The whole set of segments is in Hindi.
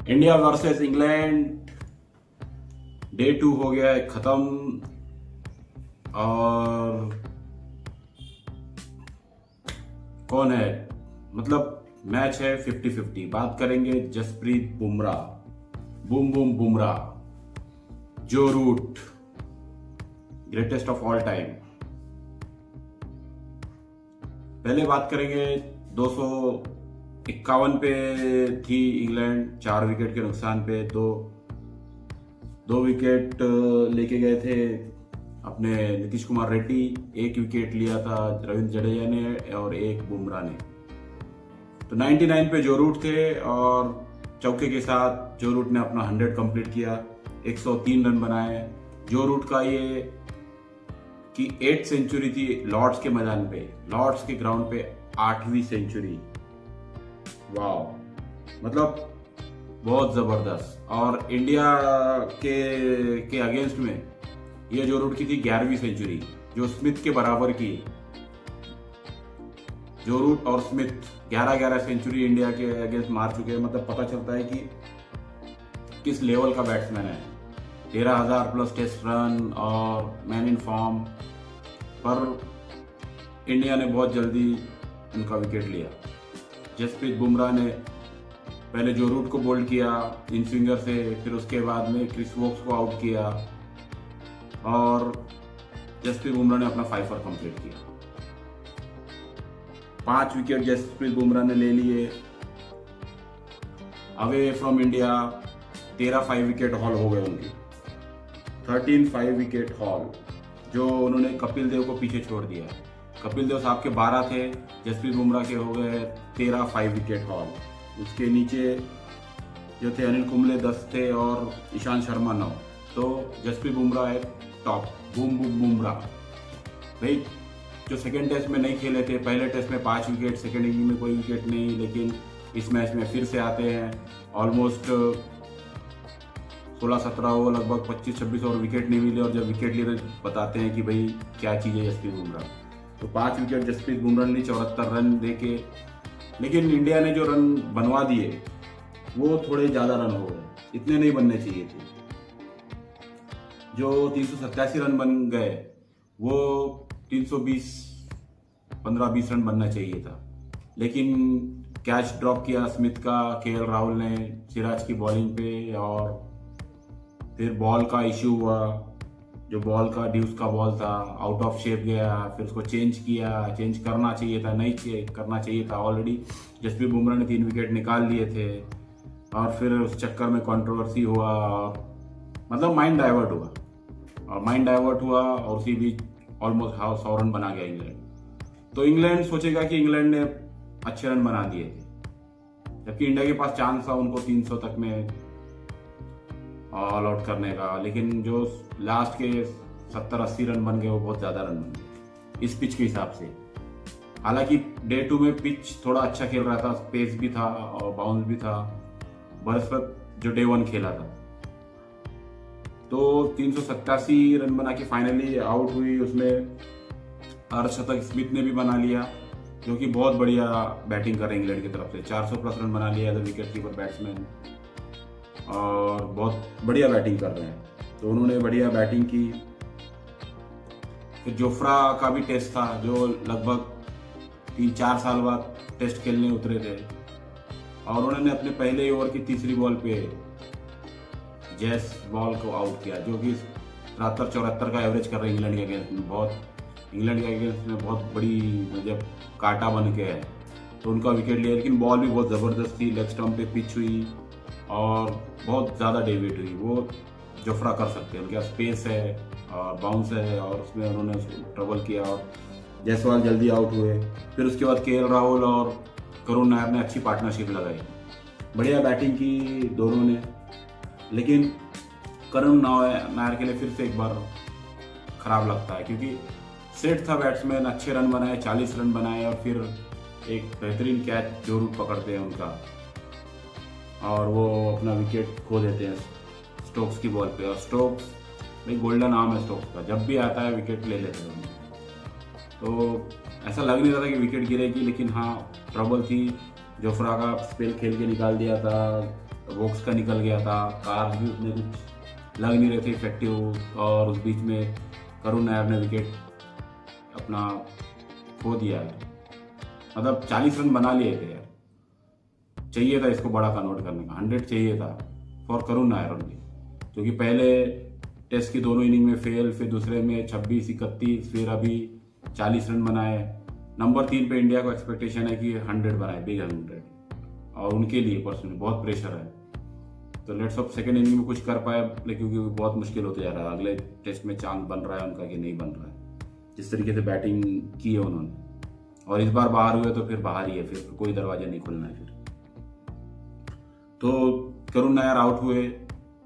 इंडिया वर्सेस इंग्लैंड डे 2 हो गया है खत्म। और कौन है, मतलब मैच है 50-50। बात करेंगे Jasprit Bumrah, boom boom Bumrah, Joe Root, greatest of all time. पहले बात करेंगे 251 पे थी इंग्लैंड, 4 विकेट के नुकसान पे। दो विकेट लेके गए थे अपने नीतीश कुमार रेड्डी, 1 विकेट लिया था रविंद्र जडेजा ने और 1 बुमराह ने। तो 99 पे जो रूट थे और चौके के साथ जो रूट ने अपना 100 कंप्लीट किया, 103 रन बनाए। जो रूट का ये कि 8th सेंचुरी थी लॉर्ड्स के मैदान पे, लॉर्ड्स के ग्राउंड पे 8वीं सेंचुरी। वाह, मतलब बहुत जबरदस्त। और इंडिया के अगेंस्ट में ये जो रूट की थी 11वीं सेंचुरी, जो स्मिथ के बराबर की। जो रूट और स्मिथ 11-11 सेंचुरी इंडिया के अगेंस्ट मार चुके हैं। मतलब पता चलता है कि किस लेवल का बैट्समैन है। 13,000 प्लस टेस्ट रन और मैन इन फॉर्म। पर इंडिया ने बहुत जल्दी उनका विकेट लिया। जसप्रीत बुमराह ने पहले जो रूट को बोल्ड किया इन स्विंगर से, फिर उसके बाद में क्रिस वोक्स को आउट किया और जसप्रीत बुमराह ने अपना 5 कंप्लीट किया। 5 विकेट जसप्रीत बुमराह ने ले लिए। Away from India 13 5 wicket haul हो गए उनकी, 13 5 विकेट हॉल, जो उन्होंने कपिल देव को पीछे छोड़ दिया। कपिल देव साहब के 12 थे, जसप्रीत बुमराह के हो गए 13 5 विकेट हॉल। उसके नीचे जो थे अनिल कुंबले 10 थे और ईशांत शर्मा 9। तो जसप्रीत बुमराह है टॉप, बूम बूम बुमराह। भाई जो सेकेंड टेस्ट में नहीं खेले थे, पहले टेस्ट में 5 विकेट, सेकेंड इनिंग में कोई विकेट नहीं, लेकिन इस मैच में फिर से आते हैं। ऑलमोस्ट 16-17 ओवर, लगभग 25-26 ओवर विकेट नहीं मिले और जब विकेट लिए बताते हैं कि भाई क्या चीज़ है जसप्रीत बुमराह। तो 5 विकेट जसप्रीत बुमराह ने 74 रन देके। लेकिन इंडिया ने जो रन बनवा दिए वो थोड़े ज़्यादा रन हो गए, इतने नहीं बनने चाहिए थे। जो 387 रन बन गए वो 320, 15-20 रन बनना चाहिए था। लेकिन कैच ड्रॉप किया स्मिथ का केएल राहुल ने सिराज की बॉलिंग पे, और फिर बॉल का इश्यू हुआ। जो बॉल का ड्यूस का बॉल था, आउट ऑफ शेप गया, फिर उसको चेंज किया। चेंज करना चाहिए था, नहीं करना चाहिए था। ऑलरेडी जसप्रीत बुमराह ने 3 विकेट निकाल लिए थे और फिर उस चक्कर में कंट्रोवर्सी हुआ, मतलब माइंड डाइवर्ट हुआ। और उसी बीच ऑलमोस्ट 100 रन बना गया इंग्लैंड। तो इंग्लैंड सोचेगा कि इंग्लैंड ने अच्छे रन बना दिए थे, जबकि इंडिया के पास चांस था उनको 300 तक में ऑल आउट करने का। लेकिन जो लास्ट के 70-80 रन बन गए वो बहुत ज़्यादा रन बन गए इस पिच के हिसाब से। हालांकि डे 2 में पिच थोड़ा अच्छा खेल रहा था, स्पेस भी था और बाउंस भी था बृहस्पत जो डे 1 खेला था। तो 387 रन बना के फाइनली आउट हुई। उसमें अर्धशतक स्मिथ ने भी बना लिया, जो कि बहुत बढ़िया बैटिंग कर रहे हैं इंग्लैंड की तरफ से। 400 प्लस रन बना लिया as a wicket keeper batsman, और बहुत बढ़िया बैटिंग कर रहे हैं। तो उन्होंने बढ़िया बैटिंग की। फिर जोफ्रा का भी टेस्ट था, जो लगभग 3-4 साल बाद टेस्ट खेलने उतरे थे, और उन्होंने अपने पहले ही ओवर की तीसरी बॉल पे जैस बॉल को आउट किया, जो कि 73-74 का एवरेज कर रहे हैं इंग्लैंड के अगेंस्ट में। इंग्लैंड के अगेंस्ट में बहुत बड़ी मतलब कांटा बन के है। तो उनका विकेट लिया, लेकिन बॉल भी बहुत ज़बरदस्त थी। लेग स्टम्प पे पिच हुई और बहुत ज़्यादा डेविएट हुई। वो जोफ्रा कर सकते हैं, उनके पास स्पेस है और बाउंस है, और उसमें उन्होंने उसको ट्रबल किया और जायसवाल जल्दी आउट हुए। फिर उसके बाद केएल राहुल और करुण नायर ने अच्छी पार्टनरशिप लगाई, बढ़िया बैटिंग की दोनों ने। लेकिन करुण नायर के लिए फिर से एक बार खराब लगता है, क्योंकि सेट था बैट्समैन, अच्छे रन बनाए, 40 रन बनाए, और फिर एक बेहतरीन कैच जो रूट पकड़ते हैं उनका, और वो अपना विकेट खो देते हैं स्टोक्स की बॉल पे। और स्टोक्स भाई गोल्डन आर्म है स्टोक्स का, जब भी आता है विकेट ले लेते हैं उन्हें। तो ऐसा लग नहीं रहा था कि विकेट गिरेगी, लेकिन हाँ ट्रबल थी। जोफ्रा का स्पेल खेल के निकाल दिया था, वोक्स का निकल गया था, कार्स भी उतने कुछ लग नहीं रहे थे इफेक्टिव, और उस बीच में करुण नायर ने विकेट अपना खो दिया यार। मतलब 40 रन बना लिए थे यार, चाहिए था इसको बड़ा कन्वर्ट करने का, 100 चाहिए था फॉर करुण नायर ओनली, क्योंकि पहले टेस्ट की दोनों इनिंग में फेल, फिर दूसरे में 26, 31, फिर अभी 40 रन बनाए। नंबर 3 पे इंडिया को एक्सपेक्टेशन है कि 100 बनाए, बिग 100, और उनके लिए पर्सनली बहुत प्रेशर है। तो लेट्स होप सेकेंड इनिंग में कुछ कर पाए, लेकिन क्योंकि बहुत मुश्किल होते जा रहा है। अगले टेस्ट में चांस बन रहा है उनका कि नहीं बन रहा है, जिस तरीके से बैटिंग की है उन्होंने, और इस बार बाहर हुए तो फिर बाहर ही है, फिर कोई दरवाजा नहीं खुलना है फिर। तो करुण नायर आउट हुए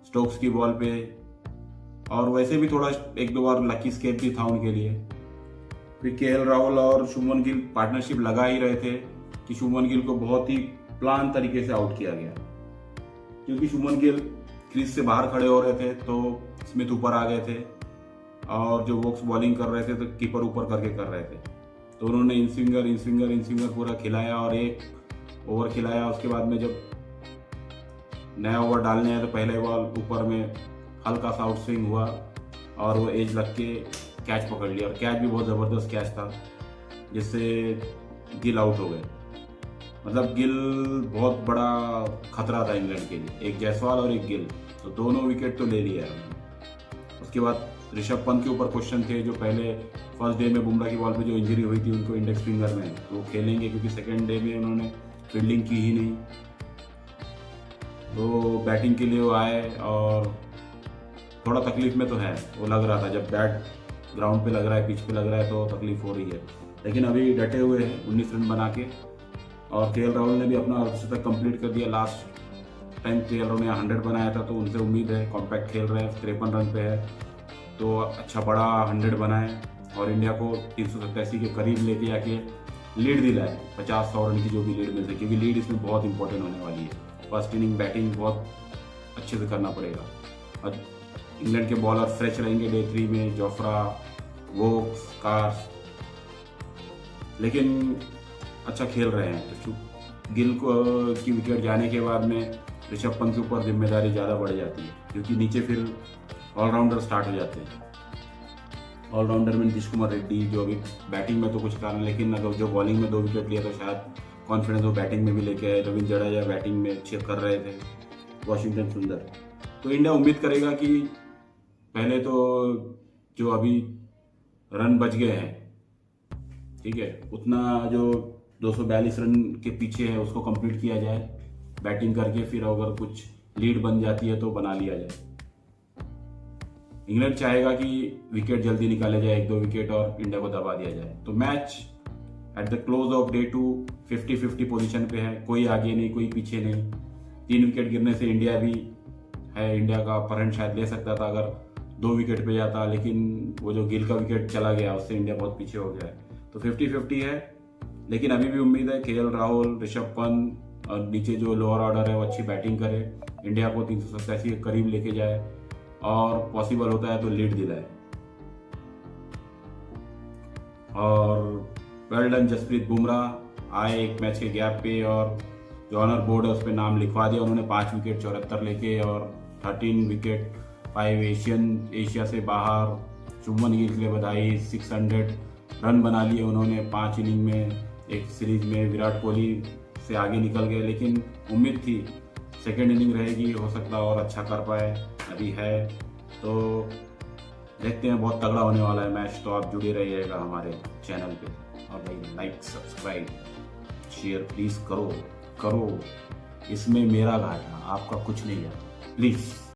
स्टोक्स की बॉल पे, और वैसे भी थोड़ा 1-2 बार लकी स्केप भी था उनके लिए। फिर केएल राहुल और शुभमन गिल पार्टनरशिप लगा ही रहे थे कि शुभमन गिल को बहुत ही प्लान तरीके से आउट किया गया, क्योंकि शुभमन गिल क्रीज से बाहर खड़े हो रहे थे तो स्मिथ ऊपर आ गए थे, और जो वोक्स बॉलिंग कर रहे थे तो कीपर ऊपर करके कर रहे थे। तो उन्होंने इन स्विंगर पूरा खिलाया, और एक ओवर खिलाया। उसके बाद में जब नया ओवर डालने आया तो पहले बॉल ऊपर में हल्का सा आउट स्विंग हुआ, और वो एज लग के कैच पकड़ लिया, और कैच भी बहुत ज़बरदस्त कैच था, जिससे गिल आउट हो गए। मतलब गिल बहुत बड़ा खतरा था इंग्लैंड के लिए, एक जायसवाल और एक गिल, तो दोनों विकेट तो ले लिया है। उसके बाद ऋषभ पंत के ऊपर क्वेश्चन थे, जो पहले फर्स्ट डे में बुमराह की बॉल पे जो इंजरी हुई थी उनको इंडेक्स फिंगर में, तो वो खेलेंगे, क्योंकि सेकेंड डे में उन्होंने फील्डिंग की ही नहीं। तो बैटिंग के लिए वो आए, और थोड़ा तकलीफ में तो है, वो लग रहा था जब बैट ग्राउंड पे लग रहा है, पिच पे लग रहा है तो तकलीफ हो रही है, लेकिन अभी डटे हुए हैं 19 रन बना के। और केएल राहुल ने भी अपना अर्धशतक कंप्लीट कर दिया। लास्ट टाइम केएल राहुल ने 100 बनाया था, तो उनसे उम्मीद है, कॉम्पैक्ट खेल रहे हैं, 53 रन पे है, तो अच्छा बड़ा 100 बनाए और इंडिया को 387 के करीब लेके आके लीड दिलाए, 50-100 रन की जो भी लीड मिलती है, क्योंकि लीड इसमें बहुत इंपॉर्टेंट होने वाली है। फर्स्ट इनिंग बैटिंग बहुत अच्छे से करना पड़ेगा, और इंग्लैंड के बॉलर फ्रेश रहेंगे डे 3 में, जोफ्रा, वोक्स, कार्स, लेकिन अच्छा खेल रहे हैं। तो गिल को की विकेट जाने के बाद में ऋषभ पंत के ऊपर जिम्मेदारी ज़्यादा बढ़ जाती है, क्योंकि नीचे फिर ऑलराउंडर स्टार्ट हो जाते हैं। ऑलराउंडर में नीतीश कुमार रेड्डी, जो अभी बैटिंग में तो कुछ कारण, लेकिन अगर जो बॉलिंग में 2 विकेट लिया तो शायद कॉन्फिडेंस वो बैटिंग में भी लेके आए। रविंद्र जडेजा बैटिंग में अच्छे कर रहे थे, वाशिंगटन सुंदर। तो इंडिया उम्मीद करेगा कि पहले तो जो अभी रन बच गए हैं, ठीक है, उतना जो 242 रन के पीछे है उसको कंप्लीट किया जाए बैटिंग करके, फिर अगर कुछ लीड बन जाती है तो बना लिया जाए। इंग्लैंड चाहेगा कि विकेट जल्दी निकाले जाए, 1-2 विकेट, और इंडिया को दबा दिया जाए। तो match at the close of day 2 50-50 position पे है, कोई आगे नहीं, कोई पीछे नहीं। 3 विकेट गिरने से इंडिया भी है, इंडिया का अपर हैंड शायद ले सकता था अगर 2 विकेट पे जाता, लेकिन वो जो गिल का विकेट चला गया उससे इंडिया बहुत पीछे हो गया है। तो 50-50 है, लेकिन अभी भी उम्मीद है केएल राहुल, ऋषभ पंत और नीचे जो लोअर ऑर्डर है वो अच्छी बैटिंग करे, इंडिया को 387 के करीब लेके जाए, और पॉसिबल होता है तो लीड दिलाए। और वेल डन जसप्रीत बुमराह, आए एक मैच के गैप पे, और जो ऑनर बोर्ड है उस पर नाम लिखवा दिया उन्होंने, 5 विकेट 74 लेके, और 13 विकेट 5 एशिया से बाहर। शुभमन गिल के लिए बधाई, 600 रन बना लिए उन्होंने 5 इनिंग में। एक सीरीज में विराट कोहली से आगे निकल गए, लेकिन उम्मीद थी सेकेंड इनिंग रहेगी, हो सकता और अच्छा कर पाए, अभी है। तो देखते हैं, बहुत तगड़ा होने वाला है मैच, तो आप जुड़े रहिएगा हमारे चैनल पे, और भाई लाइक, सब्सक्राइब, शेयर प्लीज़ करो, इसमें मेरा घाटा, आपका कुछ नहीं जाता, प्लीज़।